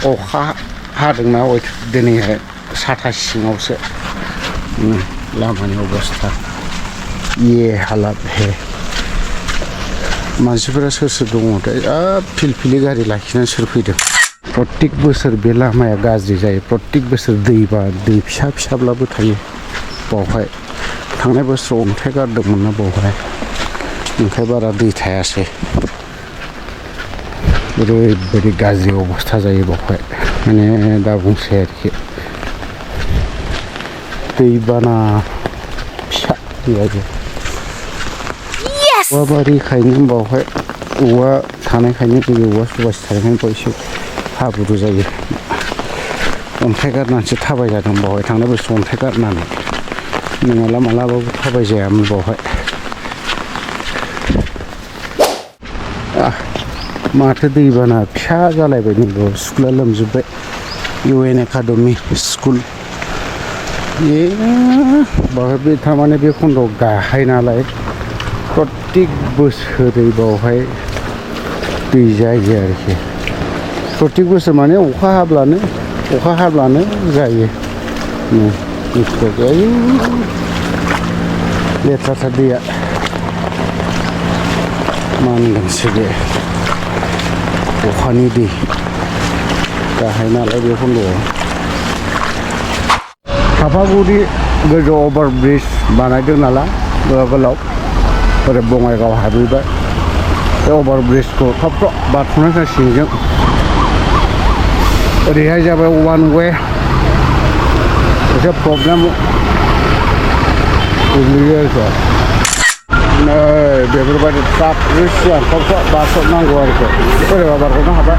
अखा हादोंना दिनैहाय साथा सिङावसो लामानि अबस्था ये हालात हे मानसिफोरा सोर सोर दङथाय फिलफिलि गारि लाखिनानै सोर फैदों प्रत्येक बोसोर बे लामाया गाज्रि जायो प्रत्येक बोसोर दै फिसा फिसाब्लाबो थायो बावहाय थांनाय बोसोराव अन्थाइ गारदोंमोन ना बावहाय ओंखाय बारा दै थायासै ओरैबायदि गाज्रि अबस्था जायो बावहाय माने दा बुंसै आरोखि दैबाना फिसा जायो औवा बारिखायनो बावहाय औवा थानायखायनो बे औवा सुबासि थानायखायनो बाव एसे हाब्रु जायो अन्थाइ गारनानैसो थाबाय जादों बावहाय थांनाय बोसोराव अन्थाइ गारनानै नङाब्ला मालाबाबो थाबाय जायामोन बावहाय माथो दैबाना फिसा जालायबाय नंगौ स्कुला लोमजोब्बाय UN एकाडेमि स्कुल बावहाय बे थारमाने बे खन्द'आव गाहाय नालाय प्रत्येक बोसोरै बावहाय दै जायो आरोखि प्रत्येक बोसोर माने अखा हाब्लानो जायो लेथ्राथार दैया मा होनगोनसो बे अखानि दै गाहाय नालाय बे खन्द'आव सापागुरि गोजौ अभार ब्रिज बानायदों नालाय गोलाव ओरै बङाइगाव हाबहैबाय बे अभार ब्रिजखौ थब बारथ'नाय जासिगोन ओरैहाय जाबाय वान वे एसे प्रब्लेम गोग्लैयो आरोखि नै बेफोरबायदि ट्राक सिगां थब बारस'नांगौ आरोखि बोरैबा बारग'नो हाबाय